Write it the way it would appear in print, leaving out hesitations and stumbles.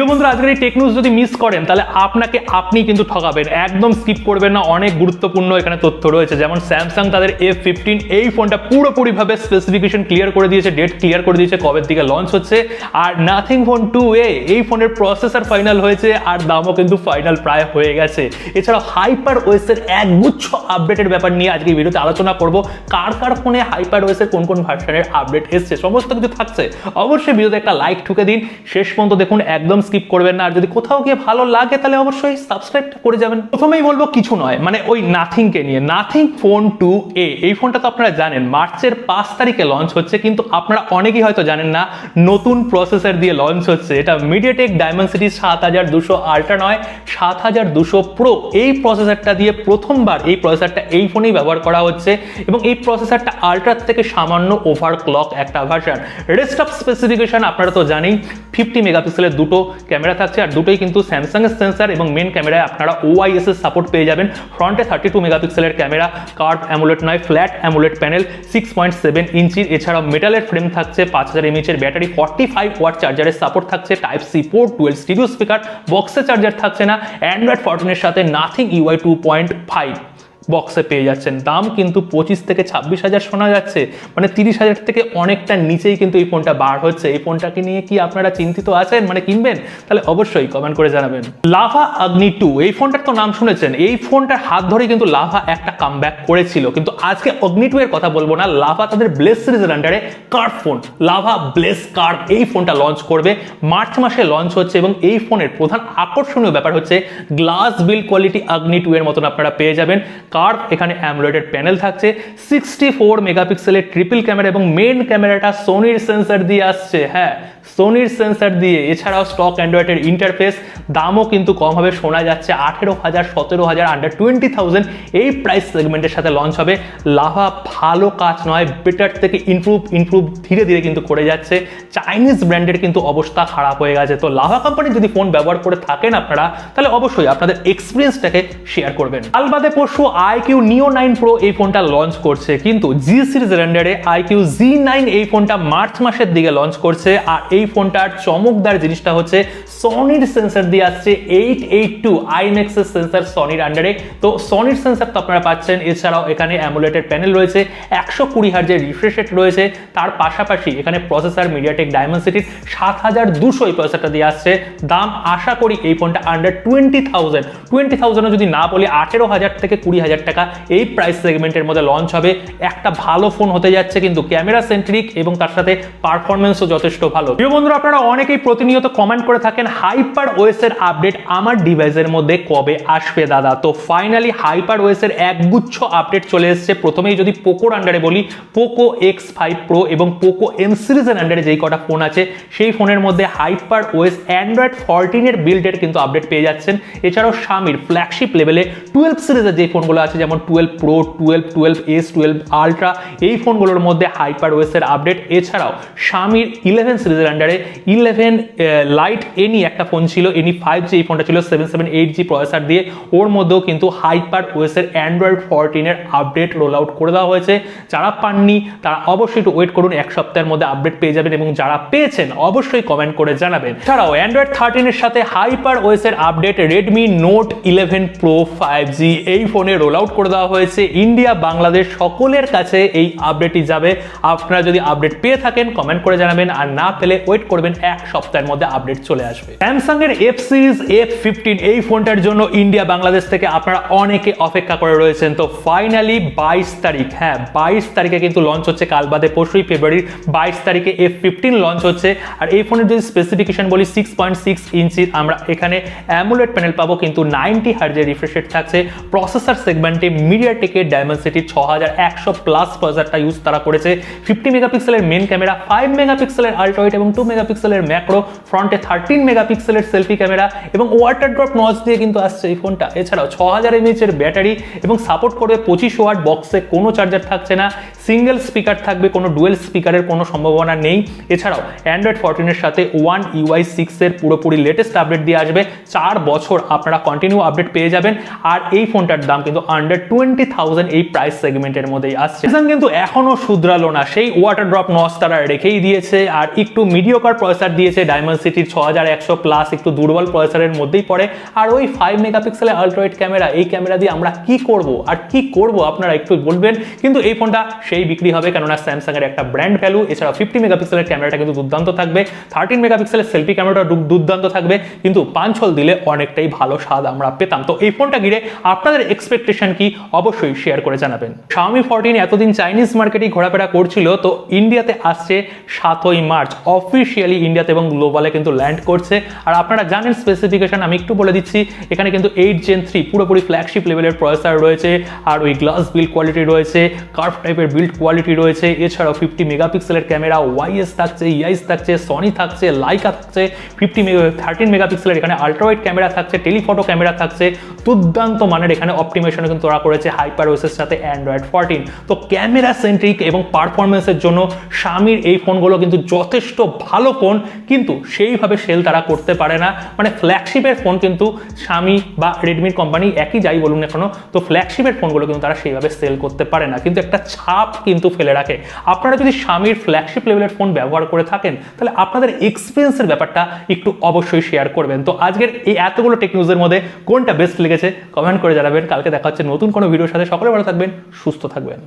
প্রিয় বন্ধুরা, আজকের এই টেক নিউজ যদি মিস করেন তাহলে আপনাকে আপনি কিন্তু ঠকাবেন। একদম স্কিপ করবেন না, অনেক গুরুত্বপূর্ণ এখানে তথ্য রয়েছে। যেমন স্যামসাং তাদের F15 এই ফোনটা পুরোপুরিভাবে স্পেসিফিকেশন ক্লিয়ার করে দিয়েছে, ডেট ক্লিয়ার করে দিয়েছে কবের দিকে লঞ্চ হচ্ছে। আর নাথিং ফোন 2A এই ফোনের প্রসেসর ফাইনাল হয়েছে আর দামও কিন্তু ফাইনাল প্রায় হয়ে গেছে। এছাড়াও হাইপার ওএস এর একগুচ্ছ আপডেটের ব্যাপার নিয়ে আজকে এই ভিডিওতে আলোচনা করব। কার কার ফোনে হাইপার ওএস এর কোন কোন ভার্সনের আপডেট এসছে সমস্ত কিছু থাকছে। অবশ্যই ভিডিওতে একটা লাইক ঠুকে দিন, শেষ পর্যন্ত দেখুন, একদম স্কিপ করবেন না। আর যদি কোথাও গিয়ে ভালো লাগে তাহলে অবশ্যই সাবস্ক্রাইবটা করে যাবেন। প্রথমেই বলবো কিছু নয়, মানে ওই নাথিং কে নিয়ে। নাথিং ফোন 2A এই ফোনটা তো আপনারা জানেন মার্চের 5 তারিখে লঞ্চ হচ্ছে, কিন্তু আপনারা অনেকেই হয়তো জানেন না নতুন প্রসেসর দিয়ে লঞ্চ হচ্ছে। এটা মিডিয়াটেক ডায়মেনসিটি 7200 আল্ট্রা নয়, 7200 প্রো এই প্রসেসরটা দিয়ে প্রথমবার এই প্রসেসরটা এই ফোনেই ব্যবহার করা হচ্ছে। এবং এই প্রসেসরটা আল্ট্রার থেকে সামান্য ওভারক্লক একটা ভার্সন। রেস্ট অফ স্পেসিফিকেশন আপনারা তো জানেন, 50 মেগাপিক্সেলের দুটো ক্যামেরা থাকছে আর দুটোই কিন্তু স্যামসাং এর সেন্সর। এবং মেন ক্যামেরায় আপনারা OIS এর সাপোর্ট পেয়ে যাবেন। ফ্রন্টে 32 মেগাপিক্সেলের ক্যামেরা, কার্ভ অ্যামোলেড নয়, ফ্ল্যাট অ্যামোলেড প্যানেল, 6.7 ইঞ্চির। এছাড়াও মেটালের ফ্রেম থাকছে, 5000 mAh এর ব্যাটারি, 45 ওয়াট চার্জারের সাপোর্ট থাকছে, type C port, 12 stereo speaker, বক্সে চার্জার থাকছে না। অ্যান্ড্রয়েড 14 এর সাথে নাথিং UI 2.5 বক্সে পেয়ে যাচ্ছেন। দাম কিন্তু 25 থেকে 26,000 শোনা যাচ্ছে, মানে 30,000 থেকে অনেকটা নিচেই কিন্তু এই ফোনটা বার হচ্ছে। এই ফোনটাকে নিয়ে কি আপনারা চিন্তিত আছেন, মানে কিনবেন? তাহলে অবশ্যই কমেন্ট করে জানাবেন। লাভা অগ্নি 2 এই ফোনটার তো নাম শুনেছেন। এই ফোনটার হাত ধরে কিন্তু লাভা একটা কামব্যাক করেছিল, কিন্তু আজকে অগ্নি 2 এর কথা বলবো না। লাভা তাদের ব্লেস সিরিজের আন্ডারে curve phone, lava bless curve এই ফোনটা লঞ্চ করবে। মার্চ মাসে লঞ্চ হচ্ছে এবং এই ফোনের প্রধান আকর্ষণীয় ব্যাপার হচ্ছে গ্লাস বিল্ড কোয়ালিটি অগ্নি 2 এর মতন আপনারা পেয়ে যাবেন। কার্ভ এখানে অ্যামোলেড প্যানেল থাকছে, 64 মেগাপিক্সেলের ট্রিপল ক্যামেরা এবং মেন ক্যামেরাটা সোনির সেন্সর দিয়ে আসছে। হ্যাঁ, সোনির সেন্সর দিয়ে। এছাড়াও স্টক অ্যান্ড্রয়েডের ইন্টারফেস। দামও কিন্তু কম হবে, শোনা যাচ্ছে 18,000 17,000 আন্ডার 20,000 এই প্রাইস সেগমেন্টের সাথে লঞ্চ হবে। লাভা ভালো কাজ নয়, বেটার থেকে ইমপ্রুভ ধীরে ধীরে কিন্তু করে যাচ্ছে। চাইনিজ ব্র্যান্ডের কিন্তু অবস্থা খারাপ হয়ে গেছে। তো লাভা কোম্পানি যদি ফোন ব্যবহার করে থাকেন আপনারা, তাহলে অবশ্যই আপনাদের এক্সপিরিয়েন্সটাকে শেয়ার করবেন। কাল বাদে পরশু IQ Neo 9 Pro এই ফোনটা লঞ্চ করছে, কিন্তু জি সিরিজের আন্ডারে IQ Z9 এই ফোনটা মার্চ মাসের দিকে লঞ্চ করছে। আর এই ফোনটার চমকদার জিনিসটা হচ্ছে সনির সেন্সর দিয়ে আসছে, 882 IMAX এর সেন্সর সনির আন্ডারে। তো সনির সেন্সর তো আপনারা পাচ্ছেন। এছাড়াও এখানে অ্যামোলেড প্যানেল রয়েছে, 120 হার্জের রিফ্রেশ রেট রয়েছে। তার পাশাপাশি এখানে প্রসেসর মিডিয়াটেক ডায়মেনসিটির 7200 এই প্রসেসরটা দিয়ে আসছে। দাম আশা করি এই ফোনটা আন্ডার 20,000 যদি না বলি 18,000 থেকে 20,000 টাকা এই প্রাইস সেগমেন্টের মধ্যে লঞ্চ হবে। একটা ভালো ফোন হতে যাচ্ছে, কিন্তু ক্যামেরা সেন্ট্রিক এবং তার সাথে পারফরমেন্সও যথেষ্ট ভালো। প্রিয় বন্ধুরা, আপনারা অনেকেই প্রতিনিয়ত কমেন্ট করে থাকেন হাইপার ওএস এর আপডেট আমার ডিভাইসের মধ্যে কবে আসবে দাদা। তো ফাইনালি হাইপার ওএস এর একগুচ্ছ আপডেট চলে এসেছে। প্রথমেই যদি পোকোর আন্ডারে বলি, পোকো X5 Pro এবং পোকো M সিরিজের আন্ডারে যেই কটা ফোন আছে সেই ফোনের মধ্যে হাইপার ওএস অ্যান্ড্রয়েড 14 এর বিল্ডের কিন্তু আপডেট পেয়ে যাচ্ছেন। এছাড়াও শামির ফ্ল্যাগশিপ লেভেলে 12 সিরিজের যে ফোনগুলো আছে, যেমন 12 Pro, 12S, 12 আলট্রা, এই ফোনগুলোর মধ্যে হাইপার ওএস এর আপডেট। এছাড়াও শামির 11 সিরিজের আন্ডারে 11 লাইট এনি একটা ফোন ছিল, এনি 5G এই ফোনটা ছিল 778G প্রসেসর দিয়ে। ওর মধ্যেও কিন্তু হাইপার ওএস এর অ্যান্ড্রয়েড 14 এর আপডেট রোল আউট করে দেওয়া হয়েছে। যারা পাননি তারা অবশ্যই একটু ওয়েট করুন, এক সপ্তাহের মধ্যে আপডেট পেয়ে যাবেন। এবং যারা পেয়েছেন অবশ্যই কমেন্ট করে জানাবেন। এছাড়াও অ্যান্ড্রয়েড 13 এর সাথে হাইপার ওএস এর update Redmi note 11 pro 5G এই ফোনে রোল আউট করে দেওয়া হয়েছে। ইন্ডিয়া বাংলাদেশ সকলের কাছে এই আপডেটই যাবে। আপনারা যদি আপডেট পেয়ে থাকেন কমেন্ট করে জানাবেন, আর না পেলে ওয়েট করবেন, এক সপ্তাহের মধ্যে আপডেট চলে আসবে। স্যামসাং এর F সিরিজ F15 এই ফোনটার জন্য ইন্ডিয়া বাংলাদেশ থেকে আপনারা অনেকে অপেক্ষা করে রয়েছেন। তো ফাইনালি 22 তারিখ, হ্যাঁ 22 তারিখে কিন্তু লঞ্চ হচ্ছে। কাল বাদে পরশুই ফেব্রুয়ারির 22 তারিখে F15 লঞ্চ হচ্ছে। আর এই ফোনের যদি স্পেসিফিকেশন বলি 6.6 ইঞ্চির আমরা এখানে অ্যামোলেড প্যানেল পাবো, কিন্তু 90 হার্জের রিফ্রেশ রেট থাকছে। প্রসেসর সেগমেন্টে মিডিয়াটেকের ডায়মেনসিটি 6100 প্লাস প্রসেসরটা ইউজ তারা করেছে। 50 মেগাপিক্সেলের মেন ক্যামেরা, 5 মেগাপিক্সেলের আল্ট্রা ওয়াইড এবং 2 মেগাপিক্সেলের ম্যাক্রো, ফ্রন্টে 13 মেগাপিক্সেলের সেলফি ক্যামেরা এবং ওয়াটার ড্রপ নচ দিয়ে কিন্তু আসছে এই ফোনটা। এছাড়াও 6000 mAh এর ব্যাটারি এবং সাপোর্ট করবে 25 ওয়াট। বক্সে কোনো চার্জার থাকছে না, সিঙ্গেল স্পিকার থাকবে, কোনো ডুয়েল স্পিকারের কোনো সম্ভাবনা নেই। এছাড়াও অ্যান্ড্রয়েড 14 এর সাথে One UI 6 এর পুরোপুরি লেটেস্ট আপডেট দিয়ে আসবে। 4 বছর আপনারা কন্টিনিউ আপডেট পেয়ে যাবেন। আর এই ফোনটার দাম কিন্তু আন্ডার 20,000 এই প্রাইস সেগমেন্টের মধ্যেই আসছে। স্যামসাং কিন্তু এখনো শুধরালো না, সেই ওয়াটার ড্রপ নচ তারা রেখেই দিয়েছে আর একটু মিডিওকার প্রসেসর দিয়েছে ডায়মেনসিটির 6100 প্লাস, একটু দুর্বল প্রসেসরের মধ্যেই পড়ে। আর ওই 5 মেগাপিক্সেলের আলট্রাওয়াইড ক্যামেরা, এই ক্যামেরা দিয়ে আমরা কি করব আর কি করব আপনারা একটু বলবেন। কিন্তু এই ফোনটা সেই বিক্রি হবে, কেননা স্যামসাং এর একটা ব্র্যান্ড ভ্যালু। এছাড়া 50 মেগাপিক্সেলের ক্যামেরাটা কিন্তু দুর্দান্ত থাকবে, 13 মেগাপিক্সেলের সেলফি ক্যামেরাটা দুর্দান্ত থাকবে, কিন্তু 5 হল দিলে অনেকটাই ভালো স্বাদ আমরা পেতাম। তো এই ফোনটা ঘিরে আপনাদের এক্সপেকটেশন কি অবশ্যই শেয়ার করে জানাবেন। Xiaomi 14 এতদিন চাইনিজ মার্কেটে ঘোরাফেরা করছিল, তো ইন্ডিয়াতে আসছে 7ই মার্চ অফিসিয়ালি ইন্ডিয়াতে এবং গ্লোবালে কিন্তু ল্যান্ড করছে। আর আপনারা জানেন স্পেসিফিকেশন আমি একটু বলে দিচ্ছি, এখানে কিন্তু 8 Gen 3 পুরোপুরি ফ্ল্যাগশিপ লেভেলের প্রসেসর রয়েছে, আর ওই গ্লাস বিল্ড কোয়ালিটি রয়েছে, কার্ভ টাইপের বিল্ড কোয়ালিটি রয়েছে। এছাড়াও 50 মেগাপিক্সেলের ক্যামেরা, ওয়াইএস থাকছে, ইআইএস থাকছে, সনি থাকছে, লাইকা থাকছে, 13 মেগাপিক্সেলের এখানে আলট্রাওয়াইড ক্যামেরা থাকছে, টেলিফটো ক্যামেরা থাকছে, দুর্দান্ত মানের এখানে অপটিমাইজেশন কিন্তু ওরা করেছে হাইপার ওএস এর সাথে অ্যান্ড্রয়েড 14। তো ক্যামেরা সেন্ট্রিক এবং পারফরমেন্সের জন্য Xiaomiর এই ফোনগুলো কিন্তু যথেষ্ট ভালো ফোন, কিন্তু সেইভাবে সেল তারা করতে পারে না। মানে ফ্ল্যাগশিপের ফোন কিন্তু Xiaomi বা রেডমির কোম্পানি একই যাই বলুন না কেন, তো ফ্ল্যাগশিপের ফোনগুলো কিন্তু তারা সেইভাবে সেল করতে পারে না, কিন্তু একটা ছাপ কিন্তু ফেলে রাখে। আপনারা যদি Xiaomiর ফ্ল্যাগশিপ লেভেলের ফোন ব্যবহার করে থাকেন, তাহলে আপনাদের এক্সপিরিয়েন্সের ব্যাপারটা একটু অবশ্যই শেয়ার করবেন। তো আজকের এই এতগুলো টেক নিউজের মধ্যে কোনটা বেস্ট লেগেছে কমেন্ট করে জানাবেন। কালকে দেখা হচ্ছে নতুন কোনো ভিডিওর সাথে। সকলে ভালো থাকবেন, সুস্থ থাকবেন।